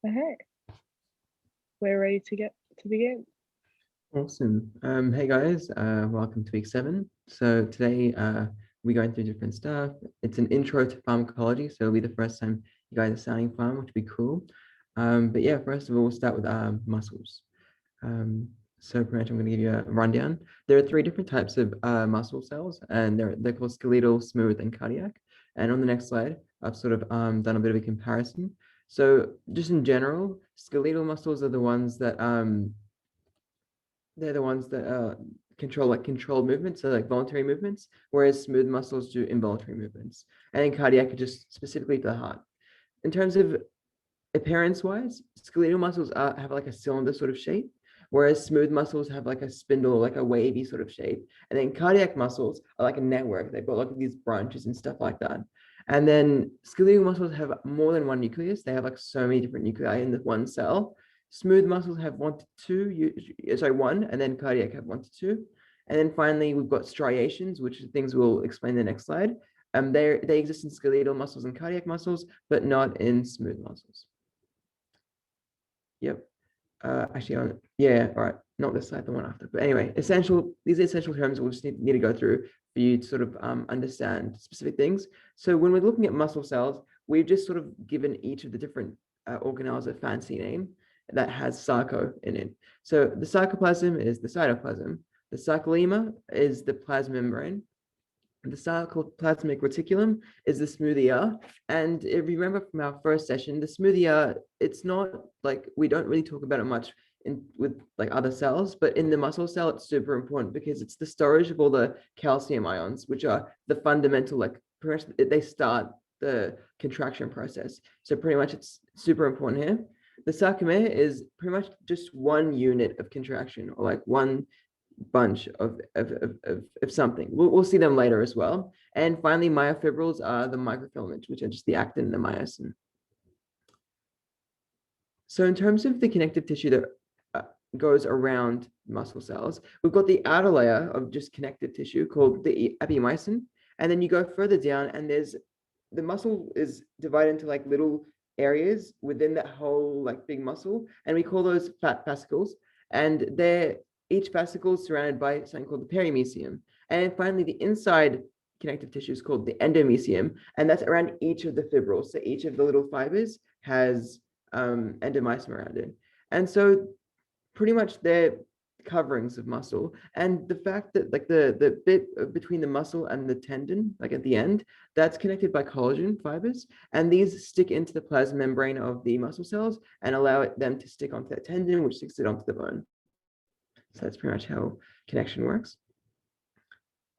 Okay, we're ready to begin. Awesome. Hey guys, welcome to week 7. So today we're going through different stuff. It's an intro to pharmacology, so it'll be the first time you guys are sounding pharm, which would be cool. But yeah, first of all, we'll start with muscles. Um, so pretty much I'm going to give you a rundown. There are 3 different types of muscle cells, and they're called skeletal, smooth, and cardiac. And on the next slide, I've sort of done a bit of a comparison. So just in general, skeletal muscles are the ones that they're the ones that control controlled movements, so like voluntary movements, whereas smooth muscles do involuntary movements. And then cardiac are just specifically for the heart. In terms of appearance wise, skeletal muscles have like a cylinder sort of shape, whereas smooth muscles have like a spindle, like a wavy sort of shape. And then cardiac muscles are like a network. They've got like these branches and stuff like that. And then skeletal muscles have more than one nucleus. They have like so many different nuclei in the one cell. Smooth muscles have 1 to 2, sorry, 1, and then cardiac have 1 to 2. And then finally, we've got striations, which are things we'll explain in the next slide. They exist in skeletal muscles and cardiac muscles, but not in smooth muscles. Yep. Actually, yeah, all right. Not this slide, the one after. But anyway, these are essential terms we'll just need to go through for you to sort of understand specific things. So when we're looking at muscle cells, we've just sort of given each of the different organelles a fancy name that has sarco in it. So the sarcoplasm is the cytoplasm. The sarcolemma is the plasma membrane. The sarcoplasmic reticulum is the smooth ER. And if you remember from our first session, the smooth ER, it's not like we don't really talk about it much with like other cells, but in the muscle cell, it's super important because it's the storage of all the calcium ions, which are the fundamental, like pretty much they start the contraction process. So pretty much it's super important here. The sarcomere is pretty much just one unit of contraction, or like one bunch of something. We'll see them later as well. And finally, myofibrils are the microfilaments, which are just the actin and the myosin. So in terms of the connective tissue that goes around muscle cells, we've got the outer layer of just connective tissue called the epimysin. And then you go further down and the muscle is divided into like little areas within that whole like big muscle. And we call those fat fascicles. And each fascicle is surrounded by something called the perimysium. And finally, the inside connective tissue is called the endomysium. And that's around each of the fibrils. So each of the little fibers has endomysium around it. And so pretty much they're coverings of muscle. And the fact that like the bit between the muscle and the tendon, like at the end, that's connected by collagen fibers. And these stick into the plasma membrane of the muscle cells and allow them to stick onto that tendon, which sticks it onto the bone. So that's pretty much how connection works.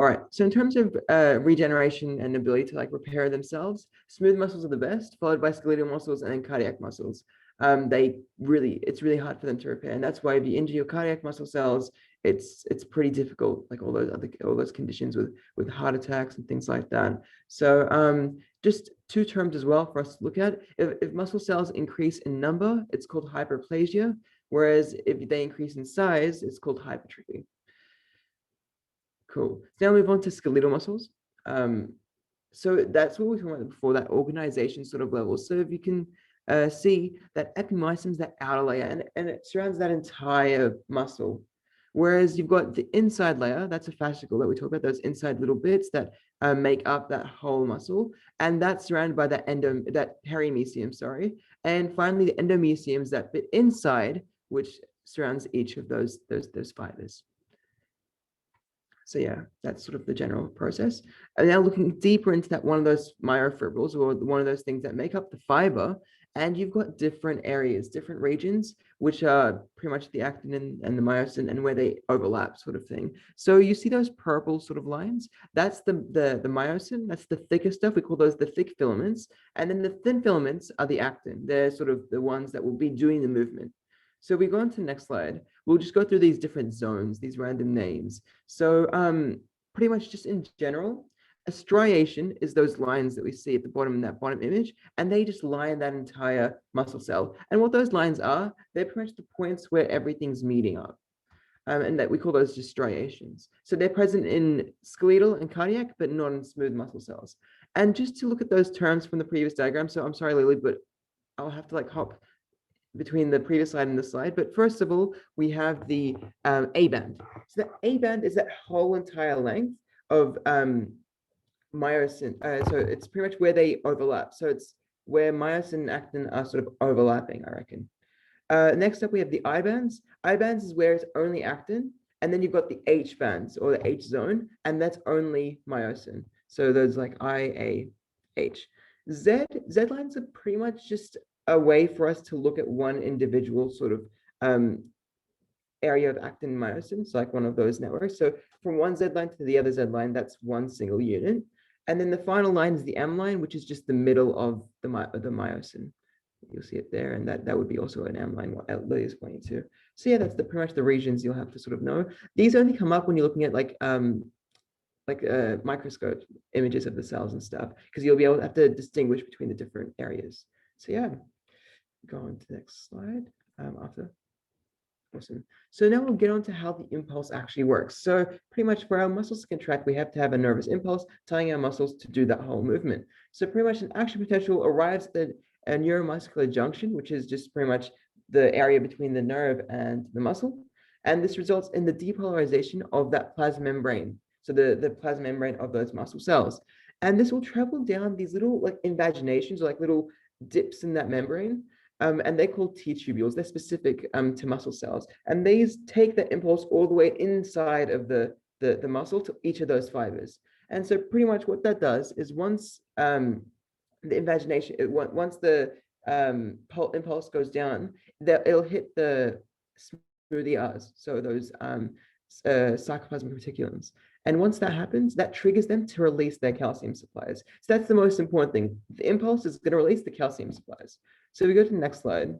All right, so in terms of regeneration and ability to like repair themselves, smooth muscles are the best, followed by skeletal muscles and then cardiac muscles. It's really hard for them to repair, and that's why if you injure your cardiac muscle cells, it's pretty difficult, like all those conditions with heart attacks and things like that. So just 2 terms as well for us to look at. If muscle cells increase in number, it's called hyperplasia, whereas if they increase in size, it's called hypertrophy. Cool. So now move on to skeletal muscles. So that's what we were talking about before, that organization sort of level. So if you can see that epimysin is that outer layer and it surrounds that entire muscle. Whereas you've got the inside layer, that's a fascicle that we talk about, those inside little bits that make up that whole muscle. And that's surrounded by that perimysium, sorry. And finally, the endomysium is that bit inside, which surrounds each of those fibers. So yeah, that's sort of the general process. And now looking deeper into that one of those myofibrils, or one of those things that make up the fiber, and you've got different areas, different regions, which are pretty much the actin and the myosin and where they overlap sort of thing. So you see those purple sort of lines? That's the myosin, that's the thicker stuff. We call those the thick filaments. And then the thin filaments are the actin. They're sort of the ones that will be doing the movement. So we go on to the next slide. We'll just go through these different zones, these random names. So pretty much just in general, a striation is those lines that we see at the bottom in that bottom image, and they just line that entire muscle cell. And what those lines are, they're pretty much the points where everything's meeting up. And that we call those just striations. So they're present in skeletal and cardiac, but not in smooth muscle cells. And just to look at those terms from the previous diagram, so I'm sorry, Lily, but I'll have to like hop between the previous slide and this slide. But first of all, we have the A band. So the A band is that whole entire length of myosin. So it's pretty much where they overlap. So it's where myosin and actin are sort of overlapping, I reckon. Next up, we have the I bands. I bands is where it's only actin. And then you've got the H bands or the H zone, and that's only myosin. So those like I, A, H. Z lines are pretty much just a way for us to look at one individual sort of area of actin and myosin. So like one of those networks. So from one Z line to the other Z line, that's one single unit. And then the final line is the M line, which is just the middle of the myosin. You'll see it there, and that would be also an M line, what Lily is pointing to. So yeah, that's pretty much the regions you'll have to sort of know. These only come up when you're looking at like microscope images of the cells and stuff, because you'll be able to have to distinguish between the different areas. So yeah, go on to the next slide after. Awesome. So now we'll get on to how the impulse actually works. So pretty much for our muscles to contract, we have to have a nervous impulse telling our muscles to do that whole movement. So pretty much an action potential arrives at a neuromuscular junction, which is just pretty much the area between the nerve and the muscle. And this results in the depolarization of that plasma membrane. So the plasma membrane of those muscle cells. And this will travel down these little like invaginations or like little dips in that membrane. And they're called T-tubules. They're specific to muscle cells. And these take the impulse all the way inside of the muscle to each of those fibers. And so pretty much what that does is once the invagination, once the impulse goes down, it'll hit the smoothie R's, so those sarcoplasmic reticulums. And once that happens, that triggers them to release their calcium supplies. So that's the most important thing. The impulse is going to release the calcium supplies. So we go to the next slide.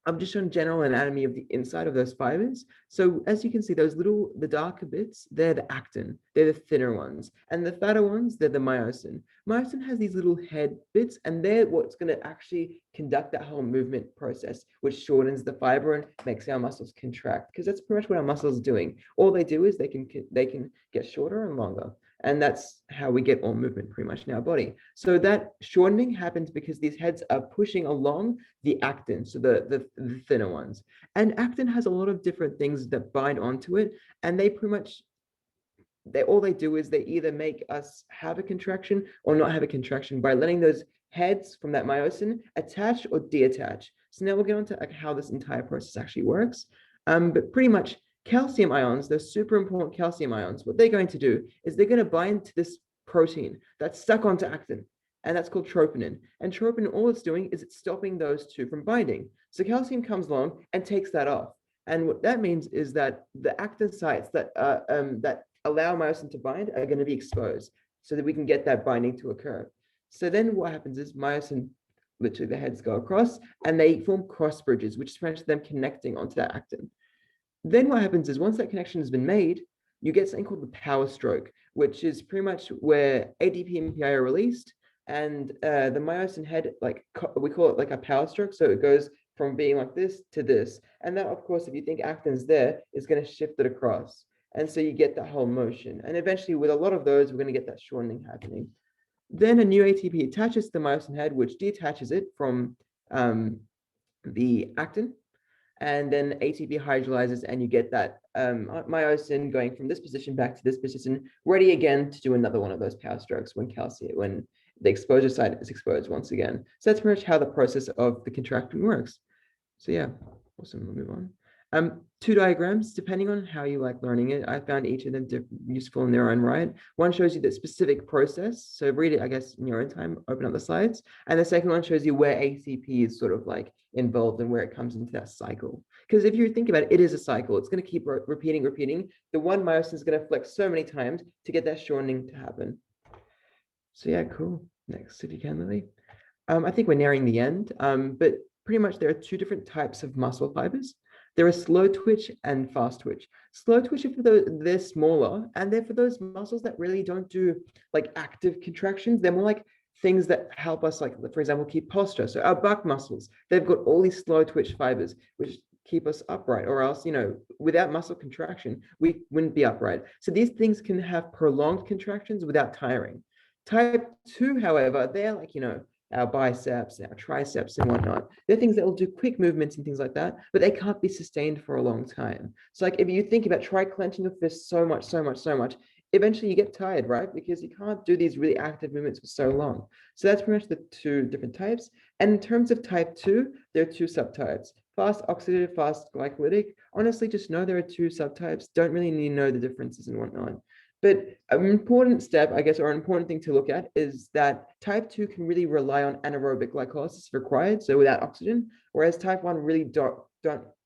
I'm just showing general anatomy of the inside of those fibers. So as you can see, the darker bits, they're the actin. They're the thinner ones. And the fatter ones, they're the myosin. Myosin has these little head bits, and they're what's going to actually conduct that whole movement process, which shortens the fiber and makes our muscles contract, because that's pretty much what our muscles are doing. All they do is they can get shorter and longer. And that's how we get all movement pretty much in our body. So that shortening happens because these heads are pushing along the actin, so the thinner ones. And actin has a lot of different things that bind onto it. And they pretty much, all they do is they either make us have a contraction or not have a contraction by letting those heads from that myosin attach or detach. So now we'll get on to how this entire process actually works. But pretty much, calcium ions, those super important calcium ions, what they're going to do is they're going to bind to this protein that's stuck onto actin, and that's called troponin. And troponin, all it's doing is it's stopping those two from binding. So calcium comes along and takes that off. And what that means is that the actin sites that allow myosin to bind are going to be exposed so that we can get that binding to occur. So then what happens is myosin, literally the heads go across and they form cross bridges, which is pretty much them connecting onto that actin. Then what happens is once that connection has been made, you get something called the power stroke, which is pretty much where ADP and PI are released, and the myosin head, we call it like a power stroke. So it goes from being like this to this. And that, of course, if you think actin's there, is going to shift it across. And so you get that whole motion. And eventually, with a lot of those, we're going to get that shortening happening. Then a new ATP attaches to the myosin head, which detaches it from the actin. And then ATP hydrolyzes, and you get that myosin going from this position back to this position, ready again to do another one of those power strokes when the exposure site is exposed once again. So that's pretty much how the process of the contracting works. So yeah, awesome. We'll move on. 2 diagrams, depending on how you like learning it. I found each of them useful in their own right. One shows you the specific process. So read it, I guess, in your own time, open up the slides. And the second one shows you where ATP is sort of like involved and where it comes into that cycle. Because if you think about it, it is a cycle. It's going to keep repeating. The one myosin is going to flex so many times to get that shortening to happen. So yeah, cool. Next, if you can, Lily. I think we're nearing the end, but pretty much there are 2 different types of muscle fibers. There are slow twitch and fast twitch. Slow twitch, they're smaller, and they're for those muscles that really don't do like active contractions. They're more like things that help us, like, for example, keep posture. So our back muscles, they've got all these slow twitch fibers, which keep us upright, or else, without muscle contraction, we wouldn't be upright. So these things can have prolonged contractions without tiring. Type 2, however, they're like, our biceps, our triceps, and whatnot. They're things that will do quick movements and things like that, but they can't be sustained for a long time. So, like if you think about try clenching your fist so much, eventually you get tired, right? Because you can't do these really active movements for so long. So that's pretty much the two different types. And in terms of type 2, there are two subtypes: fast oxidative, fast glycolytic. Honestly, just know there are two subtypes. Don't really need to know the differences and whatnot. But an important step, I guess, or an important thing to look at is that type 2 can really rely on anaerobic glycolysis if required, so without oxygen, whereas type 1 really don't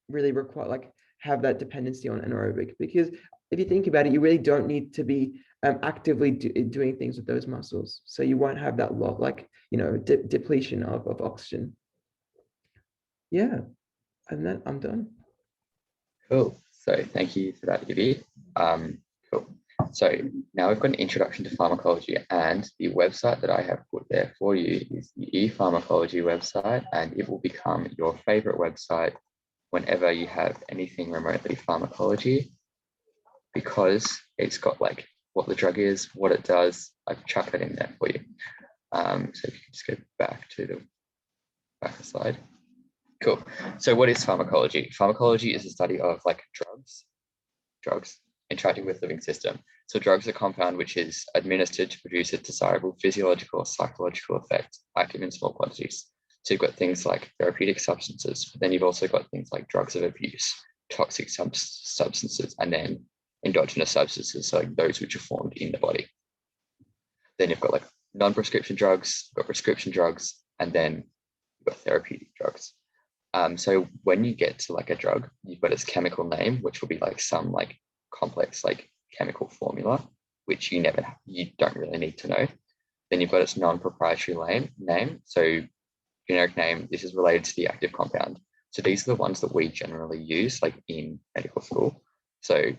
really require, like, have that dependency on anaerobic. Because if you think about it, you really don't need to be actively doing things with those muscles. So you won't have that lot, like, depletion of oxygen. Yeah, and then I'm done. Cool. So thank you for that, Ivy. Cool. So now we've got an introduction to pharmacology, and the website that I have put there for you is the ePharmacology website, and it will become your favorite website whenever you have anything remotely pharmacology, because it's got like what the drug is, what it does. I've chucked that in there for you. So if you can just go back to the back of the slide. Cool. So what is pharmacology? Pharmacology is the study of like drugs interacting with living system. So drugs are a compound which is administered to produce a desirable physiological or psychological effect, active in small quantities. So you've got things like therapeutic substances, but then you've also got things like drugs of abuse, toxic substances, and then endogenous substances, so like those which are formed in the body. Then you've got like non-prescription drugs, you've got prescription drugs, and then you've got therapeutic drugs. So when you get to like a drug, you've got its chemical name, which will be like some like complex like chemical formula, which you don't really need to know. Then you've got its non-proprietary name. So generic name, this is related to the active compound. So these are the ones that we generally use like in medical school. So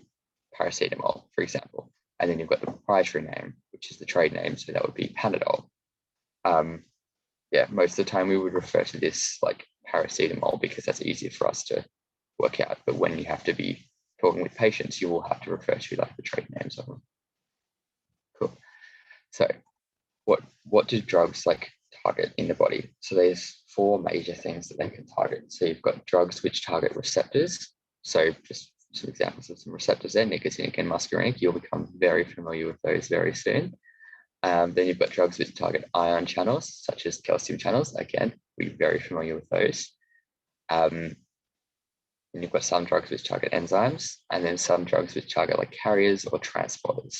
paracetamol, for example. And then you've got the proprietary name, which is the trade name. So that would be Panadol. Yeah, most of the time we would refer to this like paracetamol because that's easier for us to work out. But when you have to be talking with patients, you will have to refer to like the trade names of them. Cool. So what do drugs like target in the body? So there's 4 major things that they can target. So you've got drugs which target receptors. So just some examples of some receptors there: nicotinic and muscarinic. You'll become very familiar with those very soon. Then you've got drugs which target ion channels, such as calcium channels. Again, we're very familiar with those. And you've got some drugs which target enzymes, and then some drugs which target like carriers or transporters.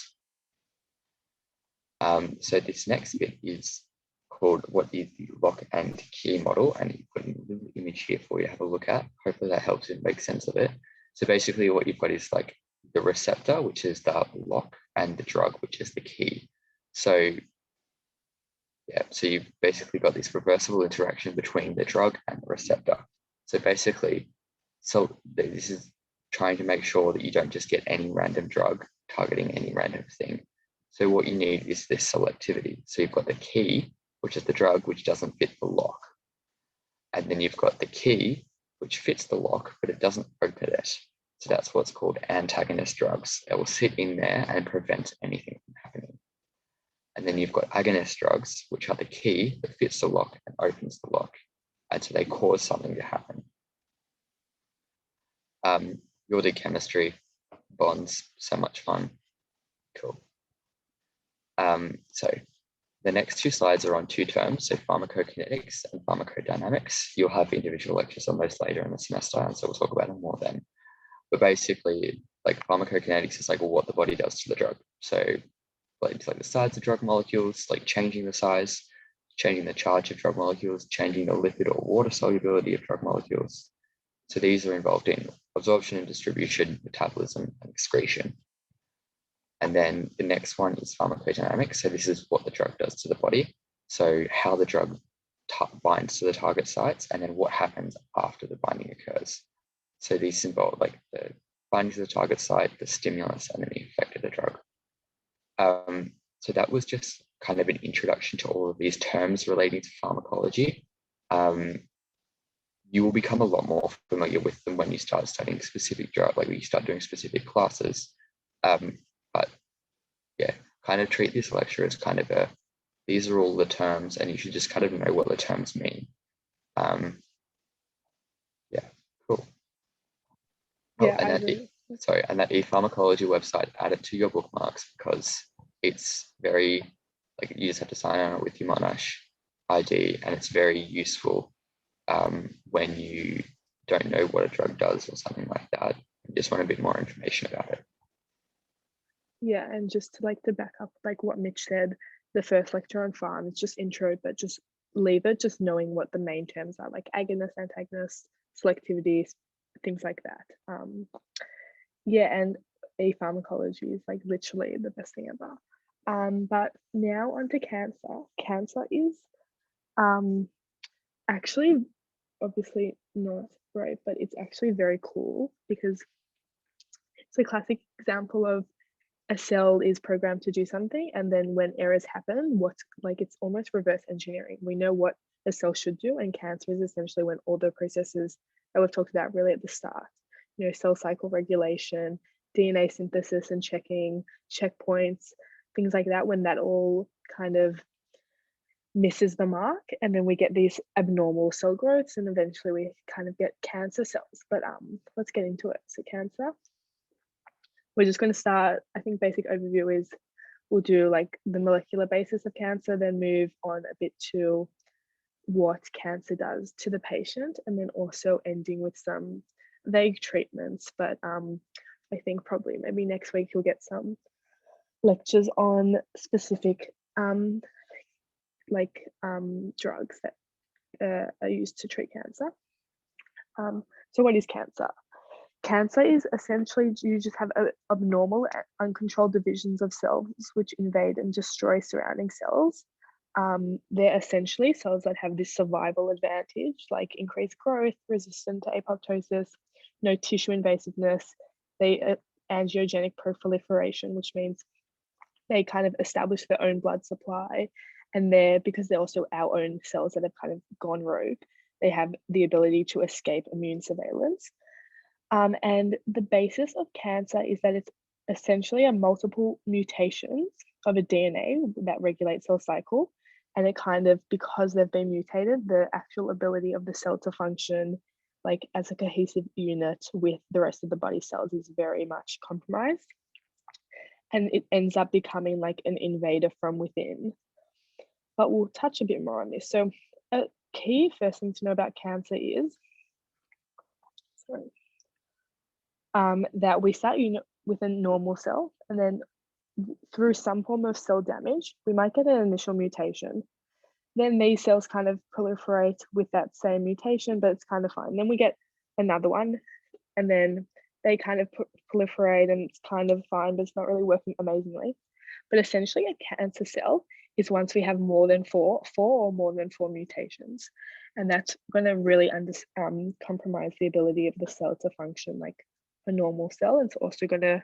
So this next bit is called what is the lock and key model, and you put in a little image here for you to have a look at. Hopefully that helps you make sense of it. So basically what you've got is like the receptor, which is the lock, and the drug, which is the key. So yeah, so you've basically got this reversible interaction between the drug and the receptor. So basically, this is trying to make sure that you don't just get any random drug targeting any random thing. So what you need is this selectivity. So you've got the key, which is the drug, which doesn't fit the lock. And then you've got the key, which fits the lock, but it doesn't open it. So that's what's called antagonist drugs. It will sit in there and prevent anything from happening. And then you've got agonist drugs, which are the key that fits the lock and opens the lock. And so they cause something to happen. You'll do chemistry, bonds, so much fun. Cool. So the next 2 slides are on 2 terms, so pharmacokinetics and pharmacodynamics. You'll have individual lectures on those later in the semester, and so we'll talk about them more then. But basically, like pharmacokinetics is like what the body does to the drug. So like the size of drug molecules, like changing the size, changing the charge of drug molecules, changing the lipid or water solubility of drug molecules. So these are involved in absorption and distribution, metabolism, and excretion. And then the next one is pharmacodynamics. So this is what the drug does to the body. So how the drug binds to the target sites, and then what happens after the binding occurs. So these involve like the binding to the target site, the stimulus, and then the effect of the drug. So that was just kind of an introduction to all of these terms relating to pharmacology. You will become a lot more familiar with them when you start studying specific drug, like when you start doing specific classes. But yeah, kind of treat this lecture as kind of a these are all the terms, and you should just kind of know what the terms mean. Yeah, cool. Oh, Yeah, and I that agree. sorry, and that ePharmacology website, add it to your bookmarks because it's very, like, you just have to sign on with your Monash ID, and it's very useful when you don't know what a drug does or something like that. You just want a bit more information about it. Yeah, and just to back up like what Mitch said, the first lecture on pharm, it's just intro, but just leave it just knowing what the main terms are, like agonist, antagonist, selectivity, things like that. Yeah, and pharmacology is like literally the best thing ever. But now onto cancer. Cancer is actually obviously not great, but it's actually very cool because it's a classic example of a cell is programmed to do something, and then when errors happen, what's like, it's almost reverse engineering. We know what a cell should do, and cancer is essentially when all the processes that we've talked about really at the start, you know, cell cycle regulation, DNA synthesis and checking, checkpoints, things like that, when that all kind of misses the mark, and then we get these abnormal cell growths, and eventually we kind of get cancer cells. But let's get into it. So cancer, we're just going to start, I think basic overview is we'll do like the molecular basis of cancer, then move on a bit to what cancer does to the patient, and then also ending with some vague treatments. But I think probably maybe next week you'll get some lectures on specific drugs that are used to treat cancer. So what is cancer? Cancer is essentially you just have abnormal, uncontrolled divisions of cells which invade and destroy surrounding cells. They're essentially cells that have this survival advantage, like increased growth, resistant to apoptosis, no tissue invasiveness. They angiogenic proliferation, which means they kind of establish their own blood supply, and because they're also our own cells that have kind of gone rogue, they have the ability to escape immune surveillance. And the basis of cancer is that it's essentially a multiple mutations of a DNA that regulates cell cycle. And it kind of, because they've been mutated, the actual ability of the cell to function like as a cohesive unit with the rest of the body cells is very much compromised. And it ends up becoming like an invader from within. But we'll touch a bit more on this. So a key first thing to know about cancer is, that we start with a normal cell, and then through some form of cell damage, we might get an initial mutation. Then these cells kind of proliferate with that same mutation, but it's kind of fine. Then we get another one, and then they kind of proliferate and it's kind of fine, but it's not really working amazingly. But essentially a cancer cell is once we have more than four or more than four mutations. And that's going to really compromise the ability of the cell to function like a normal cell. And it's also going to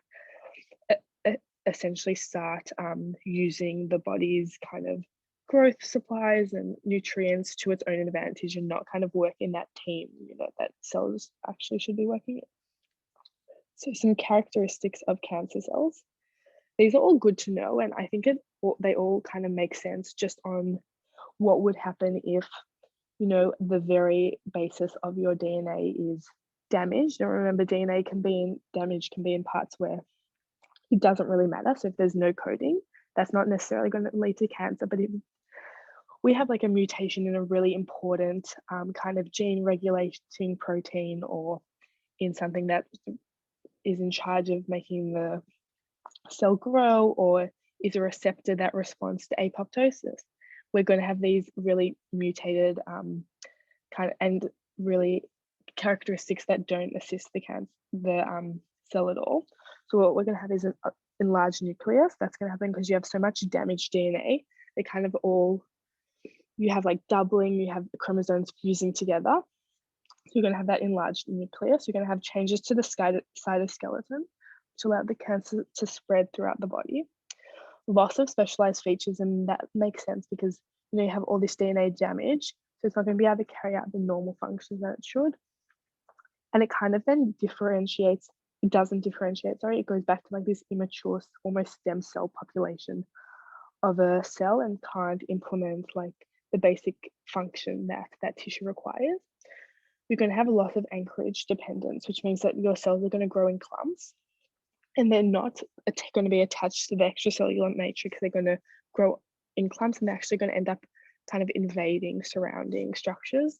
essentially start using the body's kind of growth supplies and nutrients to its own advantage and not kind of work in that team, you know, that cells actually should be working in. So some characteristics of cancer cells. These are all good to know, and I think they all kind of make sense just on what would happen if, you know, the very basis of your DNA is damaged. And remember, DNA damage can be in parts where it doesn't really matter. So if there's no coding, that's not necessarily going to lead to cancer. But if we have like a mutation in a really important kind of gene regulating protein, or in something that is in charge of making the cell grow, or is a receptor that responds to apoptosis, we're going to have these really mutated kind of and really characteristics that don't assist the cell at all. So what we're going to have is an enlarged nucleus. That's going to happen because you have so much damaged DNA. They kind of all, you have like doubling, you have the chromosomes fusing together. So you're going to have that enlarged nucleus. You're going to have changes to the cytoskeleton, which allow the cancer to spread throughout the body. Loss of specialized features, and that makes sense because, you know, you have all this DNA damage, so it's not going to be able to carry out the normal functions that it should. And it kind of then it doesn't differentiate, sorry, it goes back to like this immature, almost stem cell population of a cell and can't implement like the basic function that that tissue requires, you're going to have a loss of anchorage dependence, which means that your cells are going to grow in clumps and they're not going to be attached to the extracellular matrix. They're going to grow in clumps and they're actually going to end up kind of invading surrounding structures.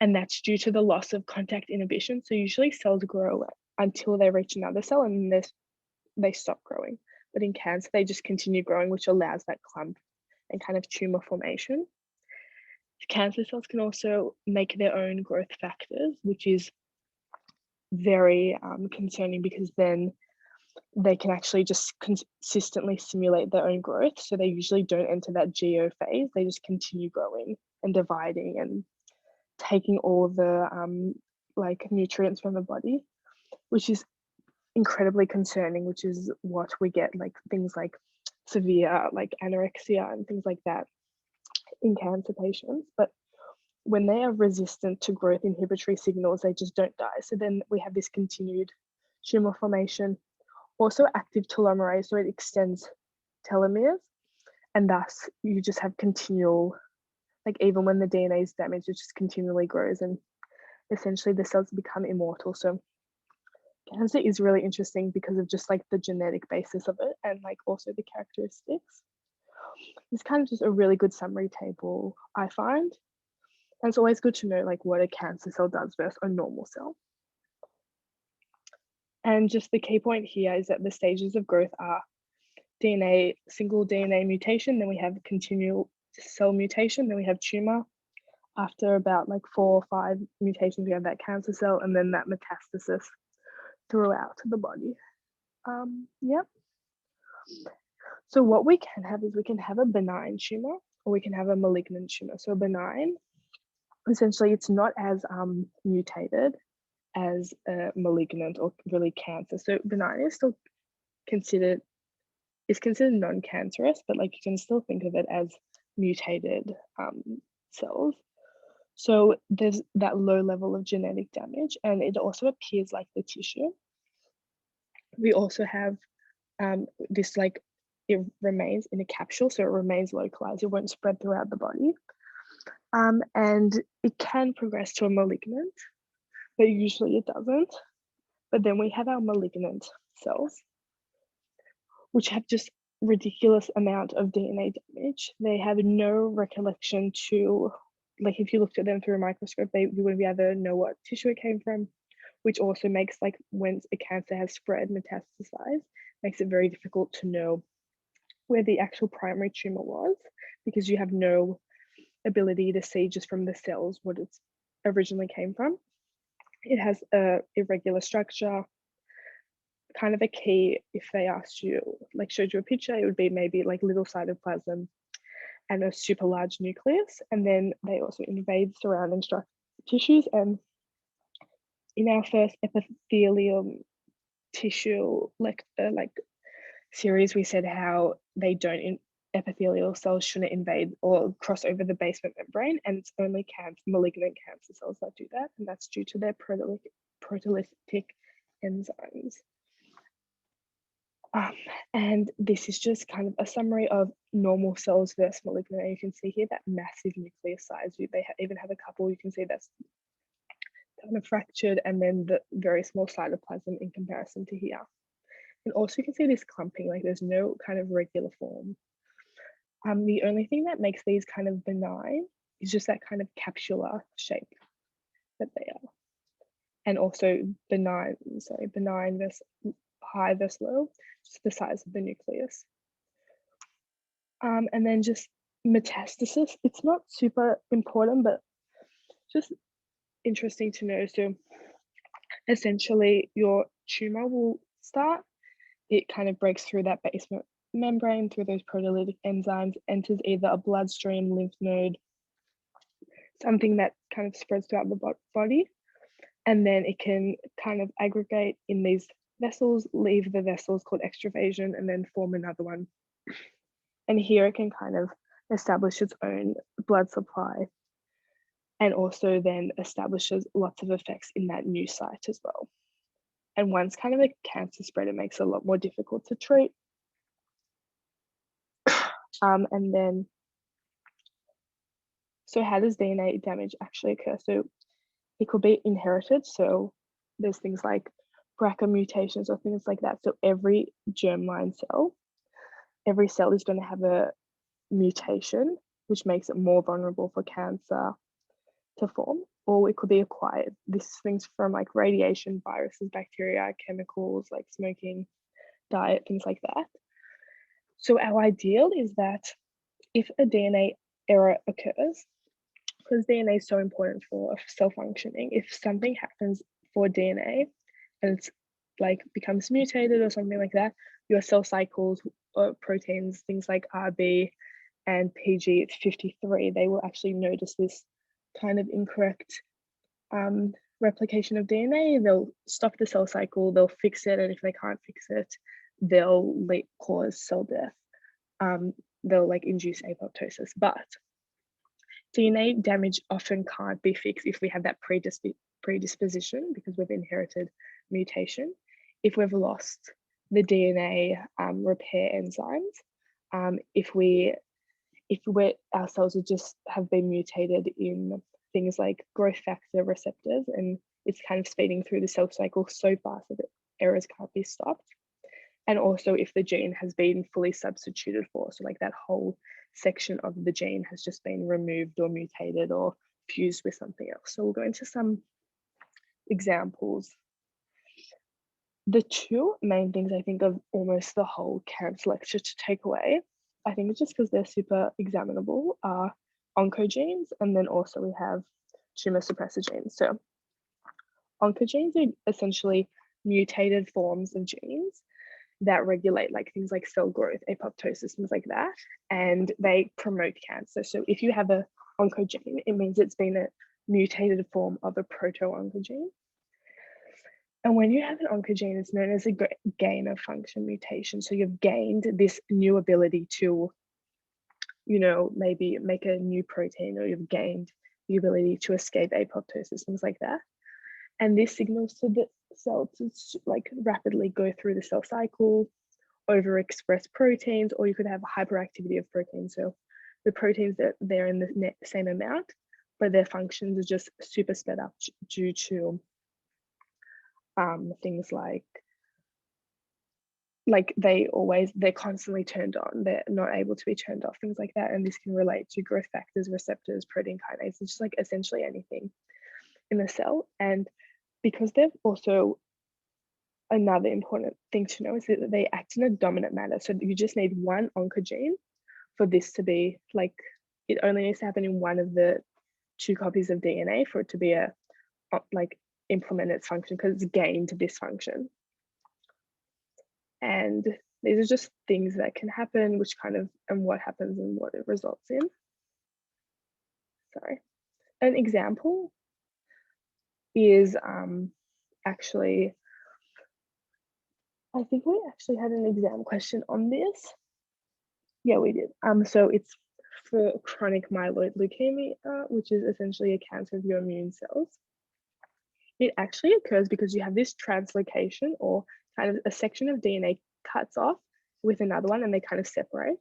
And that's due to the loss of contact inhibition. So usually cells grow until they reach another cell and they stop growing. But in cancer, they just continue growing, which allows that clump and kind of tumor formation. Cancer cells can also make their own growth factors, which is very concerning because then they can actually just consistently simulate their own growth. So they usually don't enter that GO phase. They just continue growing and dividing and taking all the like nutrients from the body, which is incredibly concerning, which is what we get like things like severe like anorexia and things like that in cancer patients. But when they are resistant to growth inhibitory signals, they just don't die. So then we have this continued tumor formation, also active telomerase, so it extends telomeres, and thus you just have continual, like even when the DNA is damaged, it just continually grows and essentially the cells become immortal. So cancer is really interesting because of just like the genetic basis of it and like also the characteristics. It's kind of just a really good summary table, I find. And it's always good to know like what a cancer cell does versus a normal cell. And just the key point here is that the stages of growth are DNA, single DNA mutation, then we have continual cell mutation, then we have tumor. After about like 4 or 5 mutations, we have that cancer cell, and then that metastasis throughout the body. Yep. So what we can have is we can have a benign tumor or we can have a malignant tumor. So benign, essentially it's not as mutated as a malignant or really cancer. So benign is still considered non-cancerous, but like you can still think of it as mutated cells. So there's that low level of genetic damage, and it also appears like the tissue. We also have this like, it remains in a capsule, so it remains localized. It won't spread throughout the body. And it can progress to a malignant, but usually it doesn't. But then we have our malignant cells, which have just ridiculous amount of DNA damage. They have no recollection to, like if you looked at them through a microscope, you wouldn't be able to know what tissue it came from, which also makes like when a cancer has spread, metastasized, makes it very difficult to know where the actual primary tumor was, because you have no ability to see just from the cells what it's originally came from. It has a irregular structure. Kind of a key, if they asked you, like showed you a picture, it would be maybe like little cytoplasm and a super large nucleus, and then they also invade surrounding tissues. And in our first epithelium tissue like series, we said how they don't epithelial cells shouldn't invade or cross over the basement membrane, and it's only malignant cancer cells that do that, and that's due to their proteolytic enzymes. And this is just kind of a summary of normal cells versus malignant. And you can see here that massive nucleus size. They even have a couple, you can see that's kind of fractured, and then the very small cytoplasm in comparison to here. And also you can see this clumping, like there's no kind of regular form. The only thing that makes these kind of benign is just that kind of capsular shape that they are. And also benign versus high versus low, just the size of the nucleus. And then just metastasis, it's not super important, but just interesting to know. So essentially your tumor will start, it kind of breaks through that basement membrane through those proteolytic enzymes, enters either a bloodstream, lymph node, something that kind of spreads throughout the body, and then it can kind of aggregate in these vessels, leave the vessels called extravasation, and then form another one. And here it can kind of establish its own blood supply, and also then establishes lots of effects in that new site as well. And once kind of a cancer spread, it makes it a lot more difficult to treat. And then, so how does DNA damage actually occur? So it could be inherited. So there's things like BRCA mutations or things like that. So every germline cell, every cell is going to have a mutation, which makes it more vulnerable for cancer to form, or it could be acquired. This is things from like radiation, viruses, bacteria, chemicals, like smoking, diet, things like that. So our ideal is that if a DNA error occurs, because DNA is so important for cell functioning, if something happens for DNA and it's like becomes mutated or something like that, your cell cycles or proteins, things like RB and PG53, they will actually notice this kind of incorrect replication of DNA. They'll stop the cell cycle, they'll fix it, and if they can't fix it, they'll cause cell death. They'll like induce apoptosis. But DNA damage often can't be fixed if we have that predisposition because we've inherited mutation. If we've lost the DNA repair enzymes, if our cells just have been mutated in things like growth factor receptors, and it's kind of speeding through the cell cycle so fast that errors can't be stopped. And also if the gene has been fully substituted for, so like that whole section of the gene has just been removed or mutated or fused with something else. So we'll go into some examples. The two main things I think of almost the whole cancer lecture to take away, I think it's just because they're super examinable, are oncogenes, and then also we have tumor suppressor genes. So oncogenes are essentially mutated forms of genes that regulate like things like cell growth, apoptosis, things like that, and they promote cancer. So if you have a oncogene, it means it's been a mutated form of a proto-oncogene. And when you have an oncogene, it's known as a gain of function mutation. So you've gained this new ability to, maybe make a new protein, or you've gained the ability to escape apoptosis, things like that. And this signals to the cell to like rapidly go through the cell cycle, overexpress proteins, or you could have hyperactivity of proteins. So the proteins that they're in the same amount, but their functions are just super sped up due to things like they're constantly turned on, they're not able to be turned off, things like that. And this can relate to growth factors, receptors, protein kinase, it's just like essentially anything in the cell. And because they've also, another important thing to know is that they act in a dominant manner. So you just need one oncogene for this to be like, it only needs to happen in one of the two copies of DNA for it to be implement its function, because it's gained this function. And these are just things that can happen, and what happens and what it results in. Sorry. An example is actually, I think we actually had an exam question on this. Yeah, we did. So it's for chronic myeloid leukemia, which is essentially a cancer of your immune cells. It actually occurs because you have this translocation, or kind of a section of DNA cuts off with another one and they kind of separate.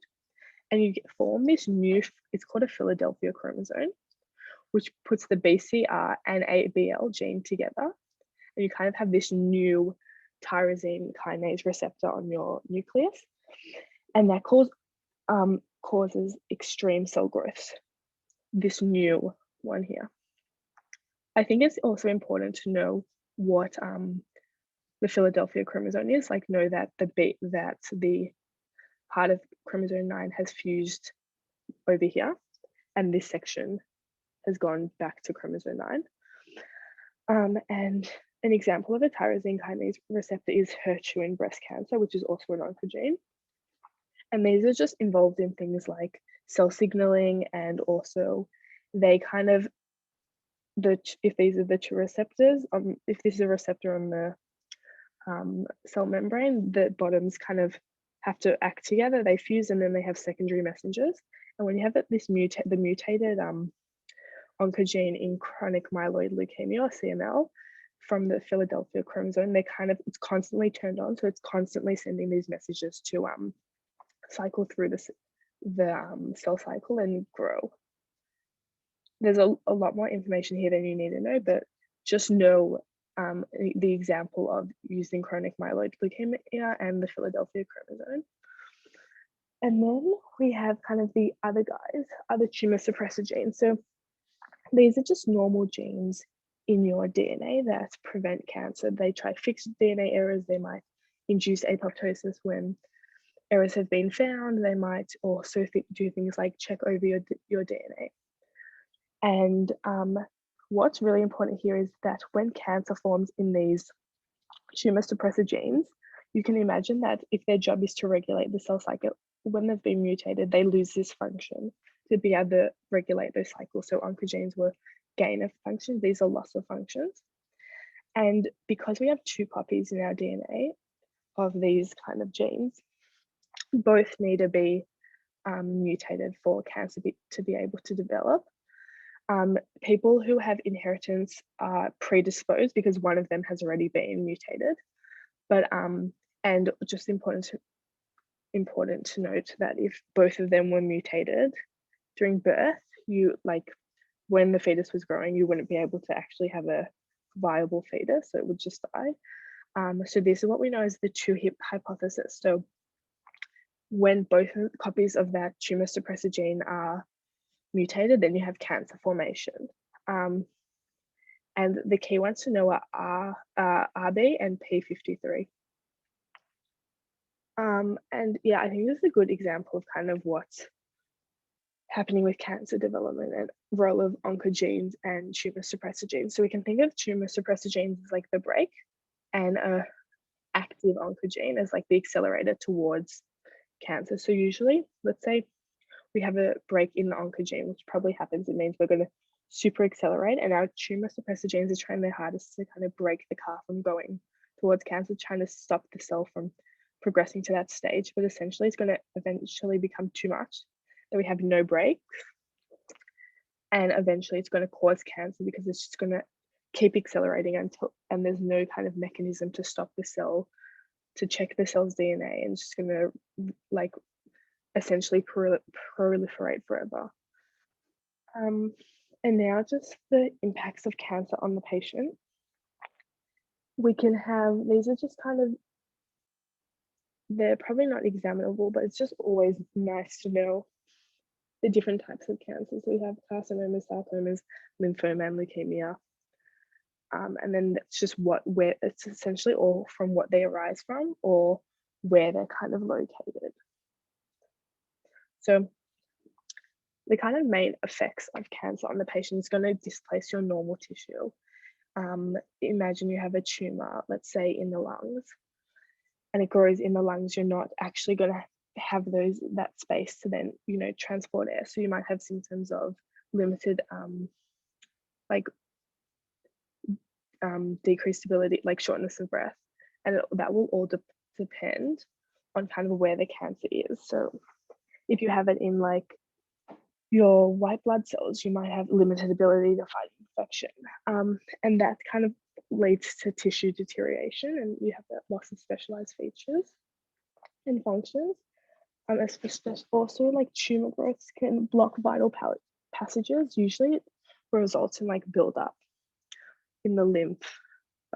And you form this new, it's called a Philadelphia chromosome, which puts the BCR and ABL gene together. And you kind of have this new tyrosine kinase receptor on your nucleus. And that causes extreme cell growth, this new one here. I think it's also important to know what the Philadelphia chromosome is, like know that the part of chromosome 9 has fused over here, and this section has gone back to chromosome 9. And an example of a tyrosine kinase receptor is HER2 in breast cancer, which is also an oncogene. And these are just involved in things like cell signaling, and also they kind of, if these are the two receptors, if this is a receptor on the cell membrane, the bottoms kind of have to act together, they fuse, and then they have secondary messengers. And when you have the mutated oncogene in chronic myeloid leukemia, or CML, from the Philadelphia chromosome, it's constantly turned on, so it's constantly sending these messages to cycle through the cell cycle and grow. There's a lot more information here than you need to know, but just know the example of using chronic myeloid leukemia and the Philadelphia chromosome. And then we have kind of the other guys, other tumor suppressor genes. So these are just normal genes in your DNA that prevent cancer. They try to fix DNA errors. They might induce apoptosis when errors have been found. They might also do things like check over your DNA. And what's really important here is that when cancer forms in these tumor suppressor genes, you can imagine that if their job is to regulate the cell cycle, when they've been mutated, they lose this function to be able to regulate those cycles. So oncogenes were gain of function, these are loss of functions. And because we have 2 copies in our DNA of these kind of genes, both need to be mutated for cancer to be able to develop. People who have inheritance are predisposed because one of them has already been mutated. But and just important to note that if both of them were mutated during birth, you like when the fetus was growing, you wouldn't be able to actually have a viable fetus, so it would just die. So this is what we know as the 2-hip hypothesis. So when both copies of that tumor suppressor gene are mutated, then you have cancer formation. And the key ones to know are RB and P53. And yeah, I think this is a good example of kind of what's happening with cancer development and role of oncogenes and tumor suppressor genes. So we can think of tumor suppressor genes as like the brake and a active oncogene as like the accelerator towards cancer. So usually, let's say we have a break in the oncogene, which probably happens. It means we're going to super accelerate, and our tumor suppressor genes are trying their hardest to kind of break the car from going towards cancer, trying to stop the cell from progressing to that stage. But essentially, it's going to eventually become too much that we have no brakes, and eventually it's going to cause cancer because it's just going to keep accelerating and there's no kind of mechanism to stop the cell, to check the cell's DNA, and it's just going to like essentially proliferate forever. And now just the impacts of cancer on the patient. We can have, these are just kind of, they're probably not examinable, but it's just always nice to know the different types of cancers. We have carcinomas, sarcomas, lymphoma, and leukemia. And then that's just where it's essentially all from what they arise from or where they're kind of located. So the kind of main effects of cancer on the patient is going to displace your normal tissue. Imagine you have a tumor, let's say in the lungs, and it grows in the lungs. You're not actually going to have that space to then, transport air. So you might have symptoms of limited, decreased ability, like shortness of breath, and that will all depend on kind of where the cancer is. So if you have it in like your white blood cells, you might have limited ability to fight infection, and that kind of leads to tissue deterioration, and you have that loss of specialized features and functions. Also, like tumor growths can block vital passages. Usually, it results in like buildup in the lymph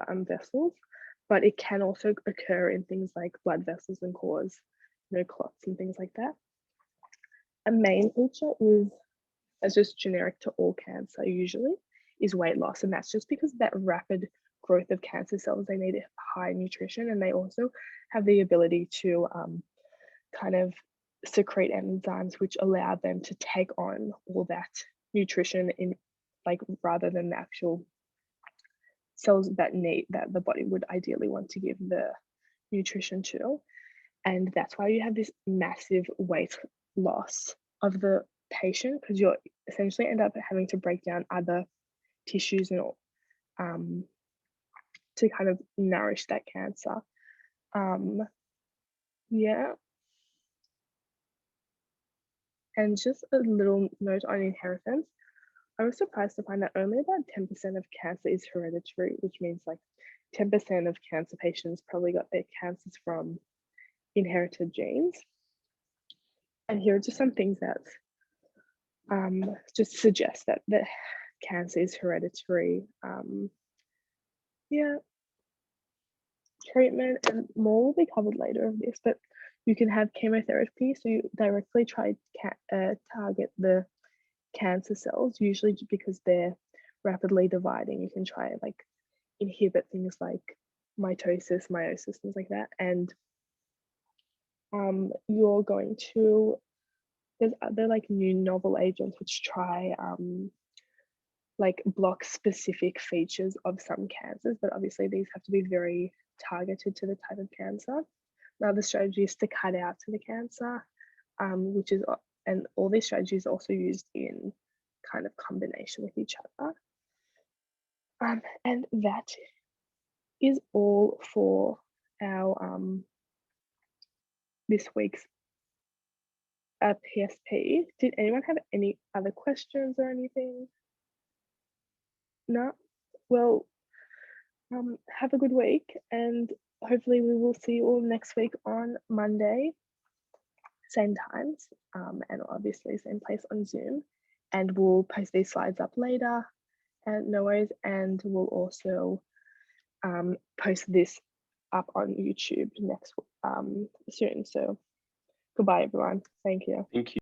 vessels, but it can also occur in things like blood vessels and cause clots and things like that. A main feature is, as just generic to all cancer usually, is weight loss, and that's just because of that rapid growth of cancer cells. They need high nutrition, and they also have the ability to kind of secrete enzymes which allow them to take on all that nutrition in, like, rather than the actual cells that the body would ideally want to give the nutrition to. And that's why you have this massive weight loss of the patient, because you're essentially end up having to break down other tissues and to kind of nourish that cancer. Yeah. And just a little note on inheritance. I was surprised to find that only about 10% of cancer is hereditary, which means like 10% of cancer patients probably got their cancers from inherited genes. And here are just some things that just suggest that the cancer is hereditary. Yeah, treatment and more will be covered later of this, but you can have chemotherapy, so you directly try to target the cancer cells, usually because they're rapidly dividing. You can try like inhibit things like mitosis, meiosis, things like that, and you're going to, there's other like new novel agents which try like block specific features of some cancers, but obviously these have to be very targeted to the type of cancer. Now the strategy is to cut out to the cancer, which is, and all these strategies are also used in kind of combination with each other. And that is all for our this week's PSP. Did anyone have any other questions or anything? No? Well, have a good week, and hopefully we will see you all next week on Monday, same times, and obviously same place on Zoom. And we'll post these slides up later, and no worries. And we'll also post this up on YouTube next soon. So goodbye, everyone. Thank you. Thank you.